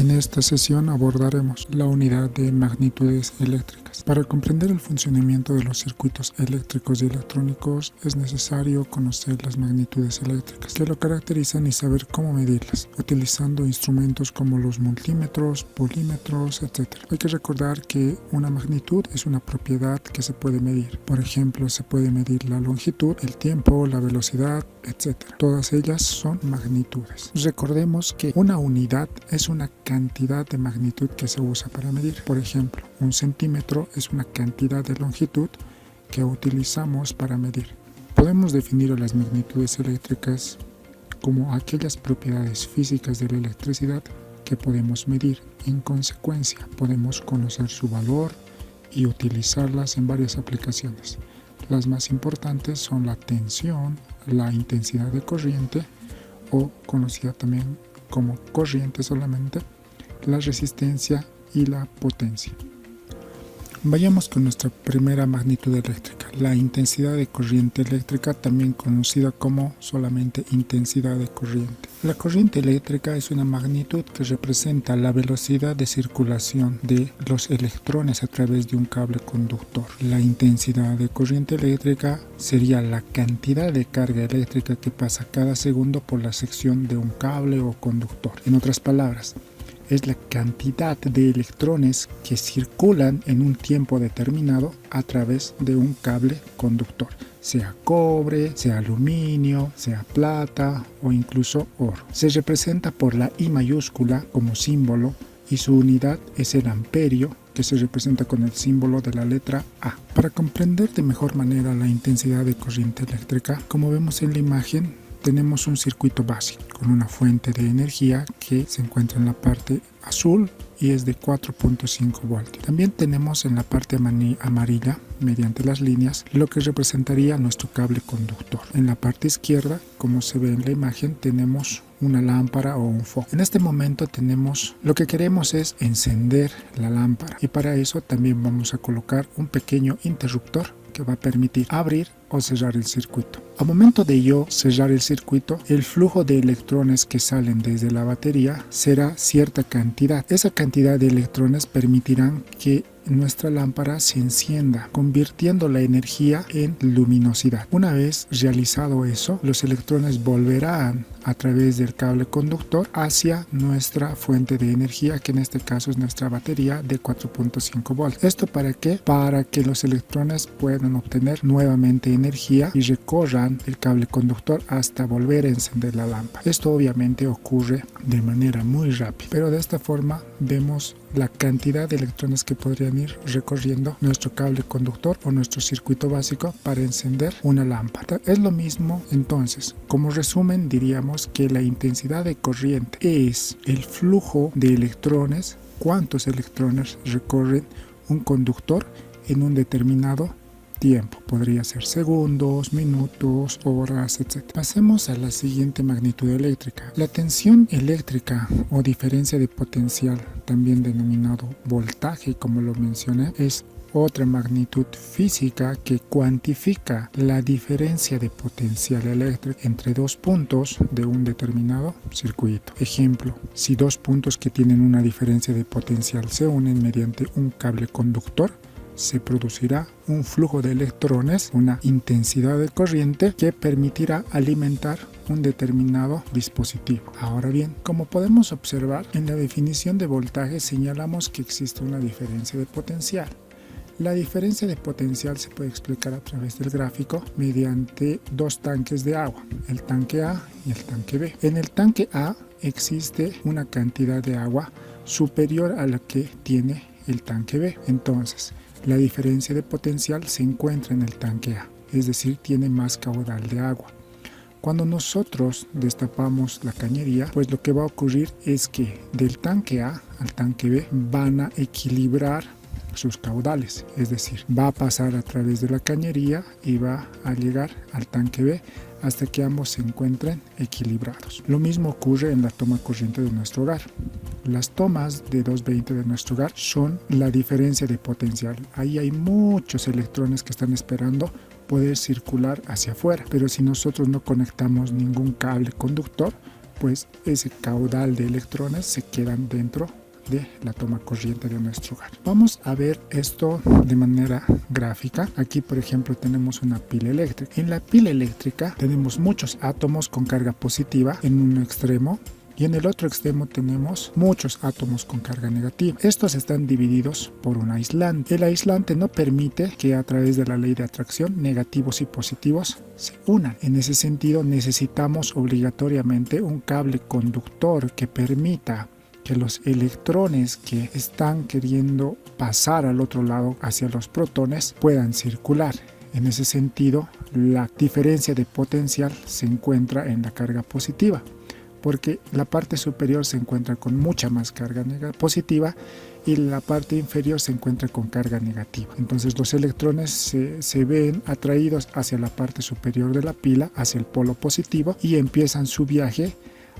En esta sesión abordaremos la unidad de magnitudes eléctricas. Para comprender el funcionamiento de los circuitos eléctricos y electrónicos es necesario conocer las magnitudes eléctricas, que lo caracterizan y saber cómo medirlas, utilizando instrumentos como los multímetros, polímetros, etc. Hay que recordar que una magnitud es una propiedad que se puede medir. Por ejemplo, se puede medir la longitud, el tiempo, la velocidad, etc. Todas ellas son magnitudes. Recordemos que una unidad es una cantidad de magnitud que se usa para medir. Por ejemplo, un centímetro es una cantidad de longitud que utilizamos para medir. Podemos definir las magnitudes eléctricas como aquellas propiedades físicas de la electricidad que podemos medir. En consecuencia, podemos conocer su valor y utilizarlas en varias aplicaciones. Las más importantes son la tensión, la intensidad de corriente, o conocida también como corriente solamente, la resistencia y la potencia. Vayamos con nuestra primera magnitud eléctrica, la intensidad de corriente eléctrica, también conocida como solamente intensidad de corriente. La corriente eléctrica es una magnitud que representa la velocidad de circulación de los electrones a través de un cable conductor. La intensidad de corriente eléctrica sería la cantidad de carga eléctrica que pasa cada segundo por la sección de un cable o conductor. En otras palabras, es la cantidad de electrones que circulan en un tiempo determinado a través de un cable conductor, sea cobre, sea aluminio, sea plata o incluso oro. Se representa por la I mayúscula como símbolo y su unidad es el amperio, que se representa con el símbolo de la letra A. Para comprender de mejor manera la intensidad de corriente eléctrica, como vemos en la imagen, tenemos un circuito básico con una fuente de energía que se encuentra en la parte azul y es de 4.5 voltios. También tenemos en la parte amarilla, mediante las líneas, lo que representaría nuestro cable conductor. En la parte izquierda, como se ve en la imagen, tenemos una lámpara o un foco. En este momento lo que queremos es encender la lámpara y para eso también vamos a colocar un pequeño interruptor que va a permitir abrir o cerrar el circuito. Al momento de yo cerrar el circuito, el flujo de electrones que salen desde la batería será cierta cantidad. Esa cantidad de electrones permitirán que nuestra lámpara se encienda, convirtiendo la energía en luminosidad. Una vez realizado eso, los electrones volverán a través del cable conductor hacia nuestra fuente de energía, que en este caso es nuestra batería de 4.5 voltios. ¿Esto para qué? Para que los electrones puedan obtener nuevamente energía y recorran el cable conductor hasta volver a encender la lámpara. Esto obviamente ocurre de manera muy rápida, pero de esta forma vemos la cantidad de electrones que podrían ir recorriendo nuestro cable conductor o nuestro circuito básico para encender una lámpara. Es lo mismo entonces. Como resumen, diríamos que la intensidad de corriente es el flujo de electrones, cuántos electrones recorren un conductor en un determinado tiempo. Podría ser segundos, minutos, horas, etc. Pasemos a la siguiente magnitud eléctrica. La tensión eléctrica o diferencia de potencial, también denominado voltaje, como lo mencioné, es otra magnitud física que cuantifica la diferencia de potencial eléctrico entre dos puntos de un determinado circuito. Ejemplo, si dos puntos que tienen una diferencia de potencial se unen mediante un cable conductor, se producirá un flujo de electrones, una intensidad de corriente que permitirá alimentar un determinado dispositivo. Ahora bien, como podemos observar, en la definición de voltaje señalamos que existe una diferencia de potencial. La diferencia de potencial se puede explicar a través del gráfico mediante dos tanques de agua, el tanque A y el tanque B. En el tanque A existe una cantidad de agua superior a la que tiene el tanque B. Entonces, la diferencia de potencial se encuentra en el tanque A, es decir, tiene más caudal de agua. Cuando nosotros destapamos la cañería, pues lo que va a ocurrir es que del tanque A al tanque B van a equilibrar sus caudales, es decir, va a pasar a través de la cañería y va a llegar al tanque B hasta que ambos se encuentren equilibrados. Lo mismo ocurre en la toma corriente de nuestro hogar. Las tomas de 220 de nuestro hogar son la diferencia de potencial. Ahí hay muchos electrones que están esperando poder circular hacia afuera, pero si nosotros no conectamos ningún cable conductor, pues ese caudal de electrones se quedan dentro de la toma corriente de nuestro hogar. Vamos a ver esto de manera gráfica. Aquí, por ejemplo, tenemos una pila eléctrica. En la pila eléctrica tenemos muchos átomos con carga positiva en un extremo y en el otro extremo tenemos muchos átomos con carga negativa. Estos están divididos por un aislante. El aislante no permite que a través de la ley de atracción negativos y positivos se unan. En ese sentido necesitamos obligatoriamente un cable conductor que permita que los electrones que están queriendo pasar al otro lado hacia los protones puedan circular. En ese sentido, la diferencia de potencial se encuentra en la carga positiva, porque la parte superior se encuentra con mucha más carga positiva y la parte inferior se encuentra con carga negativa. Entonces los electrones se ven atraídos hacia la parte superior de la pila, hacia el polo positivo, y empiezan su viaje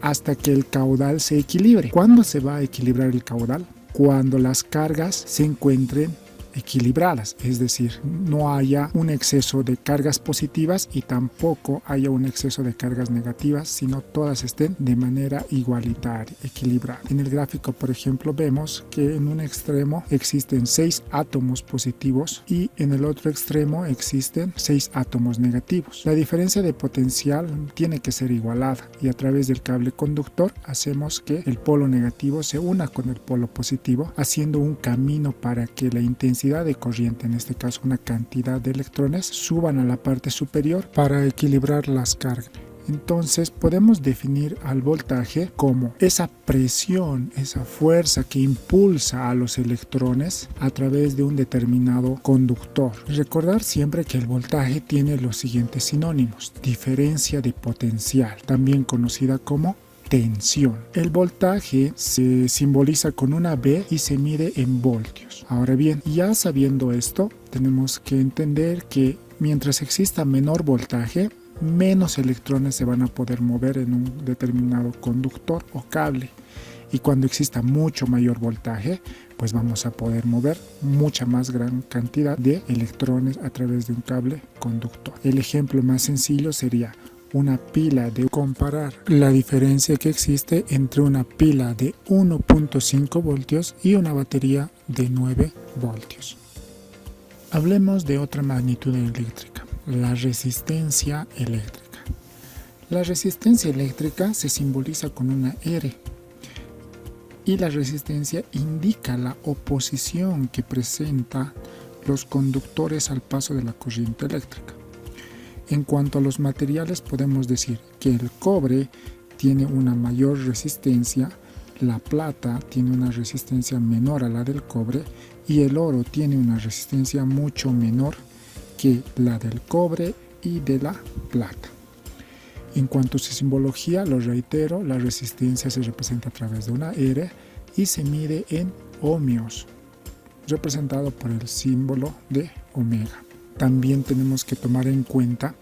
hasta que el caudal se equilibre. ¿Cuándo se va a equilibrar el caudal? Cuando las cargas se encuentren equilibradas, es decir, no haya un exceso de cargas positivas y tampoco haya un exceso de cargas negativas, sino todas estén de manera igualitaria, equilibrada. En el gráfico, por ejemplo, vemos que en un extremo existen 6 átomos positivos y en el otro extremo existen 6 átomos negativos. La diferencia de potencial tiene que ser igualada y a través del cable conductor hacemos que el polo negativo se una con el polo positivo, haciendo un camino para que la intensidad de corriente, en este caso una cantidad de electrones, suban a la parte superior para equilibrar las cargas. Entonces podemos definir al voltaje como esa presión, esa fuerza que impulsa a los electrones a través de un determinado conductor. Recordar siempre que el voltaje tiene los siguientes sinónimos: diferencia de potencial, también conocida como tensión. El voltaje se simboliza con una V y se mide en voltios. Ahora bien, ya sabiendo esto, tenemos que entender que mientras exista menor voltaje, menos electrones se van a poder mover en un determinado conductor o cable. Y cuando exista mucho mayor voltaje, pues vamos a poder mover mucha más gran cantidad de electrones a través de un cable conductor. El ejemplo más sencillo sería una pila de comparar la diferencia que existe entre una pila de 1.5 voltios y una batería de 9 voltios. Hablemos de otra magnitud eléctrica, la resistencia eléctrica. La resistencia eléctrica se simboliza con una R y la resistencia indica la oposición que presenta los conductores al paso de la corriente eléctrica. En cuanto a los materiales, podemos decir que el cobre tiene una mayor resistencia, la plata tiene una resistencia menor a la del cobre y el oro tiene una resistencia mucho menor que la del cobre y de la plata. En cuanto a su simbología, lo reitero, la resistencia se representa a través de una R y se mide en ohmios, representado por el símbolo de omega. También tenemos que tomar en cuenta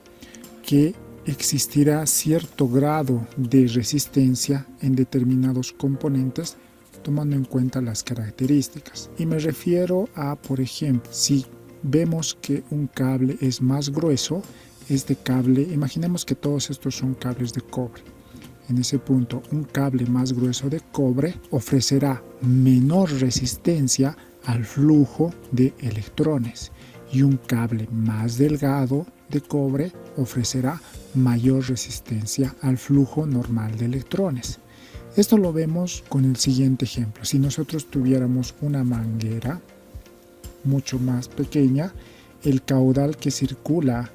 que existirá cierto grado de resistencia en determinados componentes tomando en cuenta las características. Y me refiero a, por ejemplo, si vemos que un cable es más grueso, este cable, imaginemos que todos estos son cables de cobre. En ese punto, un cable más grueso de cobre ofrecerá menor resistencia al flujo de electrones y un cable más delgado de cobre ofrecerá mayor resistencia al flujo normal de electrones. Esto lo vemos con el siguiente ejemplo. Si nosotros tuviéramos una manguera mucho más pequeña, el caudal que circula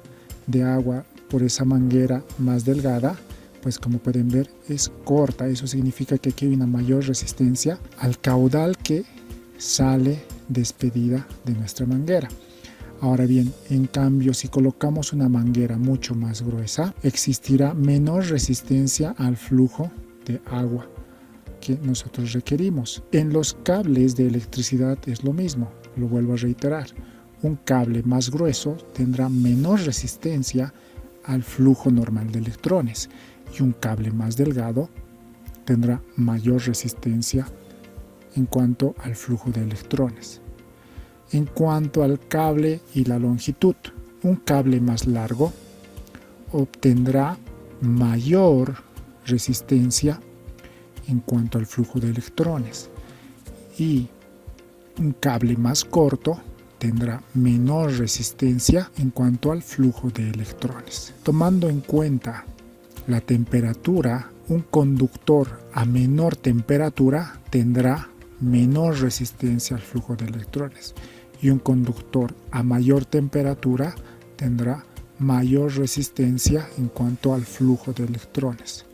de agua por esa manguera más delgada, pues como pueden ver es corta. Eso significa que aquí hay una mayor resistencia al caudal que sale despedida de nuestra manguera. Ahora bien, en cambio, si colocamos una manguera mucho más gruesa, existirá menor resistencia al flujo de agua que nosotros requerimos. En los cables de electricidad es lo mismo, lo vuelvo a reiterar. Un cable más grueso tendrá menor resistencia al flujo normal de electrones y un cable más delgado tendrá mayor resistencia en cuanto al flujo de electrones. En cuanto al cable y la longitud, un cable más largo obtendrá mayor resistencia en cuanto al flujo de electrones, y un cable más corto tendrá menor resistencia en cuanto al flujo de electrones. Tomando en cuenta la temperatura, un conductor a menor temperatura tendrá menor resistencia al flujo de electrones, y un conductor a mayor temperatura tendrá mayor resistencia en cuanto al flujo de electrones.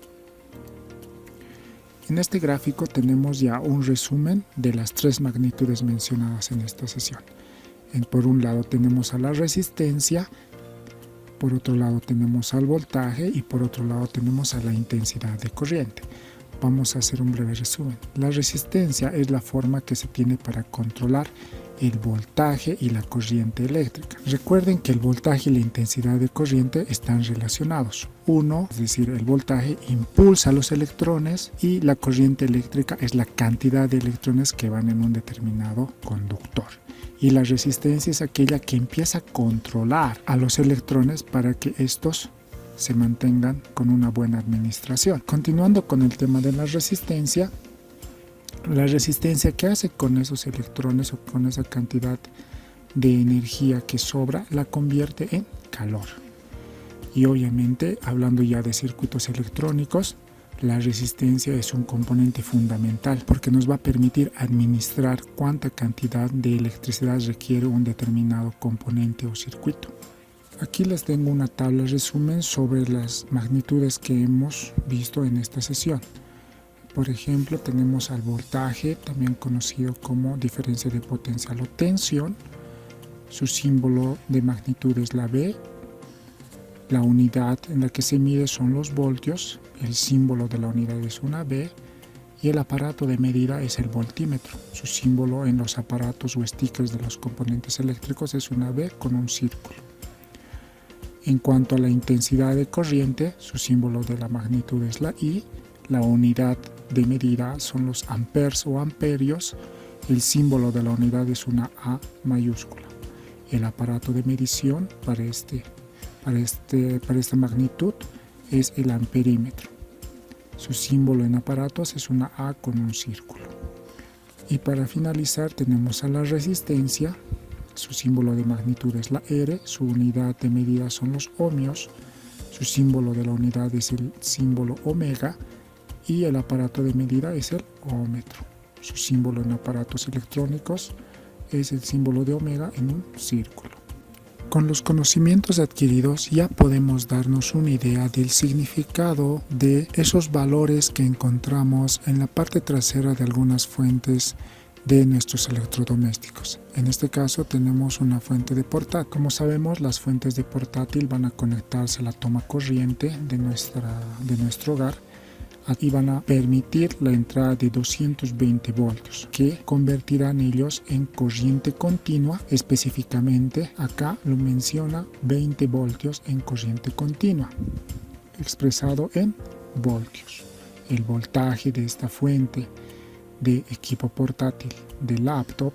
En este gráfico tenemos ya un resumen de las tres magnitudes mencionadas en esta sesión. Por un lado tenemos a la resistencia, por otro lado tenemos al voltaje y por otro lado tenemos a la intensidad de corriente. Vamos a hacer un breve resumen. La resistencia es la forma que se tiene para controlar el voltaje y la corriente eléctrica. Recuerden que el voltaje y la intensidad de corriente están relacionados. Uno, es decir, el voltaje impulsa a los electrones y la corriente eléctrica es la cantidad de electrones que van en un determinado conductor. Y la resistencia es aquella que empieza a controlar a los electrones para que estos se mantengan con una buena administración. Continuando con el tema de la resistencia ¿qué hace con esos electrones o con esa cantidad de energía que sobra? La convierte en calor. Y obviamente, hablando ya de circuitos electrónicos, la resistencia es un componente fundamental porque nos va a permitir administrar cuánta cantidad de electricidad requiere un determinado componente o circuito. Aquí les tengo una tabla resumen sobre las magnitudes que hemos visto en esta sesión. Por ejemplo, tenemos al voltaje, también conocido como diferencia de potencial o tensión. Su símbolo de magnitud es la V. La unidad en la que se mide son los voltios. El símbolo de la unidad es una V. Y el aparato de medida es el voltímetro. Su símbolo en los aparatos o stickers de los componentes eléctricos es una V con un círculo. En cuanto a la intensidad de corriente, su símbolo de la magnitud es la I. La unidad de medida son los amperes o amperios. El símbolo de la unidad es una A mayúscula. El aparato de medición para esta magnitud es el amperímetro. Su símbolo en aparatos es una A con un círculo. Y para finalizar tenemos a la resistencia. Su símbolo de magnitud es la R. Su unidad de medida son los ohmios. Su símbolo de la unidad es el símbolo omega. Y el aparato de medida es el ohmmetro. Su símbolo en aparatos electrónicos es el símbolo de omega en un círculo. Con los conocimientos adquiridos ya podemos darnos una idea del significado de esos valores que encontramos en la parte trasera de algunas fuentes de nuestros electrodomésticos. En este caso tenemos una fuente de portátil. Como sabemos, las fuentes de portátil van a conectarse a la toma corriente de nuestro hogar y van a permitir la entrada de 220 voltios que convertirán ellos en corriente continua. Específicamente acá lo menciona 20 voltios en corriente continua expresado en voltios. El voltaje de esta fuente de equipo portátil de laptop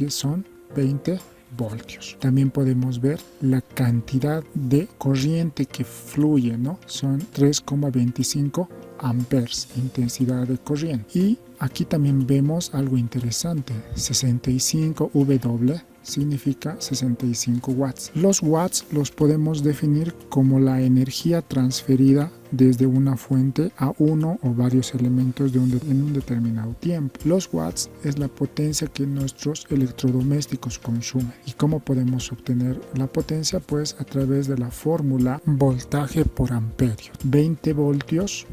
son 20 voltios. También podemos ver la cantidad de corriente que fluye, ¿no? Son 3,25 amperes, intensidad de corriente. Y aquí también vemos algo interesante, 65 W significa 65 watts. Los watts los podemos definir como la energía transferida desde una fuente a uno o varios elementos en un determinado tiempo. Los watts es la potencia que nuestros electrodomésticos consumen. ¿Y cómo podemos obtener la potencia? Pues a través de la fórmula voltaje por amperio. 20 voltios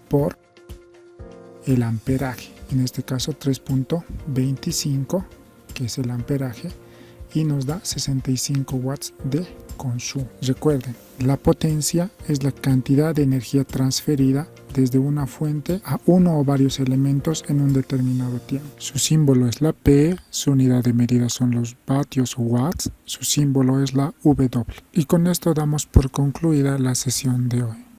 por el amperaje. En este caso 3.25, que es el amperaje, y nos da 65 watts de consumo. Recuerden, la potencia es la cantidad de energía transferida desde una fuente a uno o varios elementos en un determinado tiempo. Su símbolo es la P, su unidad de medida son los vatios o watts, su símbolo es la W. Y con esto damos por concluida la sesión de hoy.